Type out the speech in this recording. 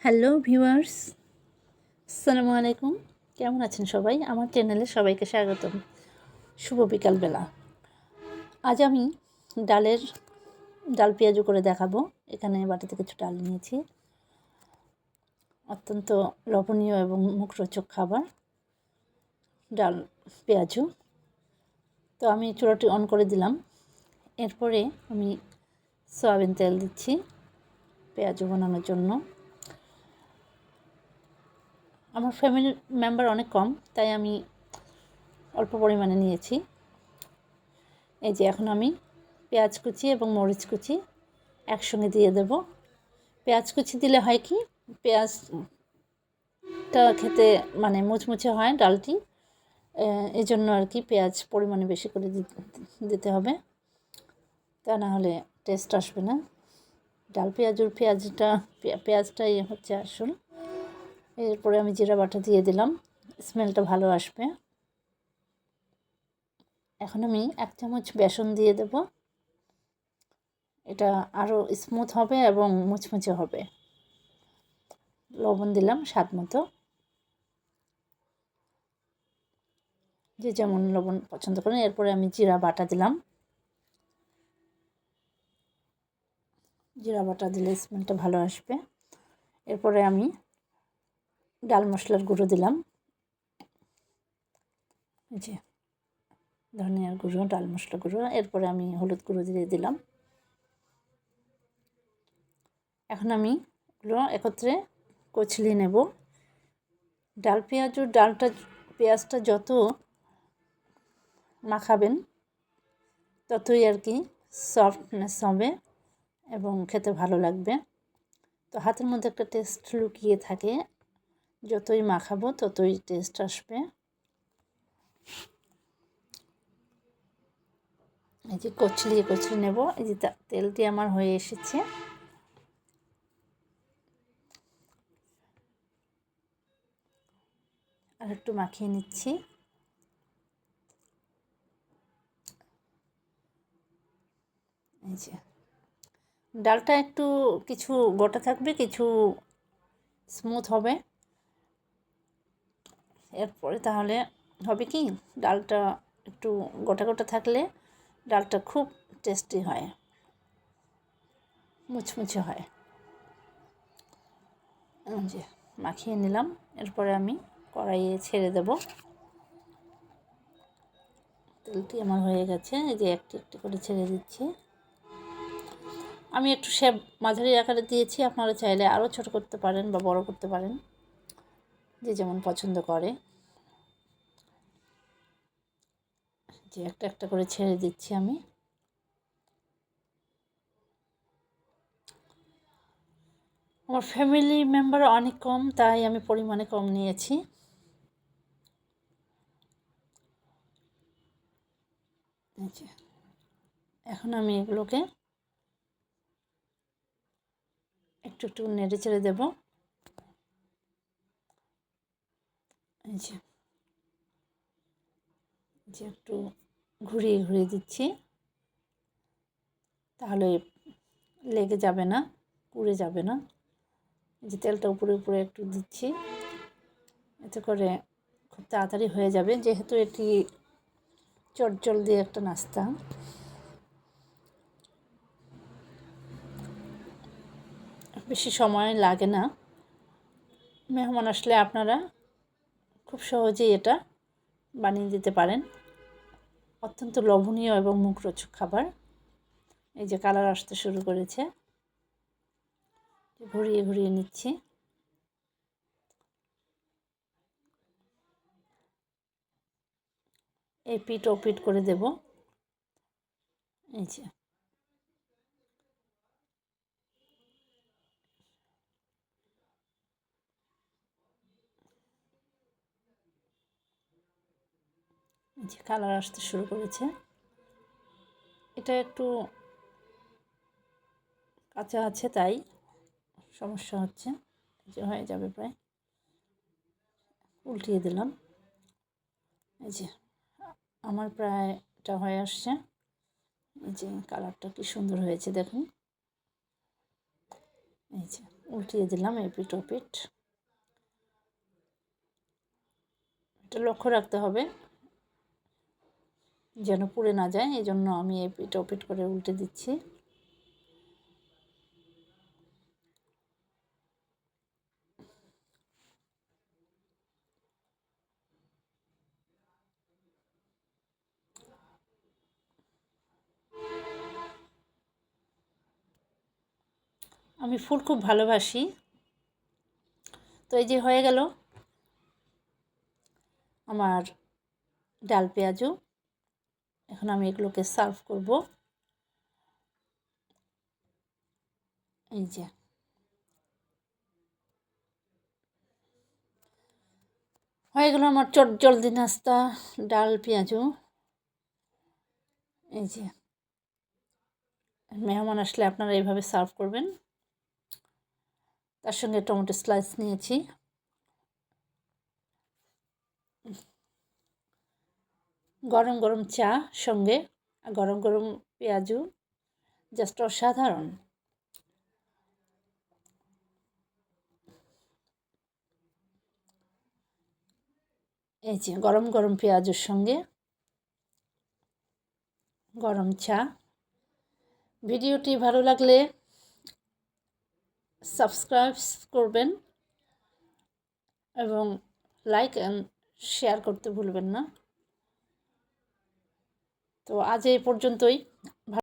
Hello viewers, আসসালামু আলাইকুম। কেমন আছেন সবাই? আমার চ্যানেলে সবাইকে স্বাগতম। শুভ বিকালবেলা। আজ আমি ডাল পেঁয়াজু করে দেখাবো। এখানে বাটিতে কিছু ডাল নিয়েছি। অত্যন্ত লোভনীয় এবং মুখরোচক খাবার ডাল পেঁয়াজু। তো আমি চুলাটি অন করে দিলাম। এরপরে আমি সয়াবিন তেল দিচ্ছি পেঁয়াজু বানানোর জন্য। আমার ফ্যামিলি মেম্বার অনেক কম, তাই আমি অল্প পরিমাণে নিয়েছি। এই যে এখন আমি পেঁয়াজ কুচি এবং মরিচ কুচি একসঙ্গে দিয়ে দেব। পেঁয়াজ কুচি দিলে হয় কি, পেঁয়াজটা খেতে মুচমুচে হয় ডালটি, এই জন্য আর কি পেঁয়াজ পরিমাণে বেশি করে দিতে হবে, তা না হলে টেস্ট আসবে না। ডাল পেঁয়াজটাই হচ্ছে আসল। এরপরে আমি জিরা বাটা দিয়ে দিলাম, স্মেলটা ভালো আসবে। এখন আমি 1 চামচ বেসন দিয়ে দেব। এটা আরও স্মুথ হবে এবং মুচমুচে হবে। লবণ দিলাম স্বাদ মতো, যে যেমন লবণ পছন্দ করেন। এরপরে আমি জিরা বাটা দিলাম। জিরা বাটা দিলে স্মেলটা ভালো আসবে। এরপরে আমি ডাল মশলার গুঁড়ো দিলাম, যে ধনিয়ার গুঁড়ো, ডাল মশলা গুঁড়ো। এরপরে আমি হলুদ গুঁড়ো দিয়ে দিলাম। এখন আমি এগুলো একত্রে কচলিয়ে নেব। পেঁয়াজটা যত মাখাবেন ততই আর কি সফটনেস হবে এবং খেতে ভালো লাগবে। তো হাতের মধ্যে একটা টেস্ট লুকিয়ে থাকে, যতই মাখাবো ততই টেস্ট আসবে। এই যে কচলিয়ে নেব। এই যে তেলটি আমার হয়ে এসেছে। আর একটু মাখিয়ে নিচ্ছি। এই যে ডালটা একটু কিছু গোটা থাকবে, কিছু স্মুথ হবে। এরপরে তাহলে হবে কি, ডালটা একটু গোটা গোটা থাকলে ডালটা খুব টেস্টি হয়, মুচমুচে হয়। যে মাখিয়ে নিলাম। এরপরে আমি কড়াইয়ে ছেড়ে দেব। তেলটি আমার হয়ে গেছে। এই যে একটু একটু করে ছেড়ে দিচ্ছি। আমি একটু শেপ মাঝারি আকারে দিয়েছি, আপনারা চাইলে আরও ছোট করতে পারেন বা বড় করতে পারেন, যে যেমন পছন্দ করে। যে একটা একটা করে ছেড়ে দিচ্ছি আমি। আমার ফ্যামিলি মেম্বার অনেক কম, তাই আমি পরিমাণে কম নিয়েছি। এখন আমি এগুলোকে একটু একটু নেড়ে চেড়ে দেবো। এই যে একটু ঘুরিয়ে ঘুরিয়ে দিচ্ছি, তাহলে লেগে যাবে না, পুড়ে যাবে না। যে তেলটা উপরে উপরে একটু দিচ্ছি, এতে করে খুব তাড়াতাড়ি হয়ে যাবে, যেহেতু এটি চটজলদি একটা নাস্তা। বেশি সময় লাগে না। মেহমান আসলে আপনারা খুব সহজেই এটা বানিয়ে দিতে পারেন। অত্যন্ত লোভনীয় এবং মুখরোচক খাবার। এই যে কালার আসতে শুরু করেছে, ঘুরিয়ে ঘুরিয়ে নিচ্ছি। এই পিঠ ও পিঠ করে দেব। এই যে কালার আসতে শুরু করেছে। এটা একটু কাঁচা আছে, তাই সমস্যা হচ্ছে। যে হয়ে যাবে প্রায়। উল্টিয়ে দিলাম। এই যে আমার প্রায় এটা হয়ে আসছে। এই যে কালারটা কি সুন্দর হয়েছে দেখুন। এই যে উল্টিয়ে দিলাম এপিট ওপিট। এটা লক্ষ্য রাখতে হবে যেন পুড়ে না যায়, এই জন্য আমি এপিট ওপিট করে উল্টে দিচ্ছি। আমি ফুল খুব ভালোবাসি। তো এই যে হয়ে গেল আমার ডাল পেঁয়াজু। এখন আমি এগুলোকে সার্ভ করব। এই যে হয়ে গেল আমার জলদি নাস্তা ডাল পেঁয়াজু। এই যে মেহমান আসলে আপনারা এইভাবে সার্ভ করবেন। তার সঙ্গে টমেটো স্লাইস নিয়েছি। গরম গরম চা সঙ্গে গরম গরম পেঁয়াজু, জাস্ট অসাধারণ। এই যে গরম গরম পেঁয়াজুর সঙ্গে গরম চা। ভিডিওটি ভালো লাগলে সাবস্ক্রাইব করবেন এবং লাইক অ্যান্ড শেয়ার করতে ভুলবেন না। তো আজ এই পর্যন্তই।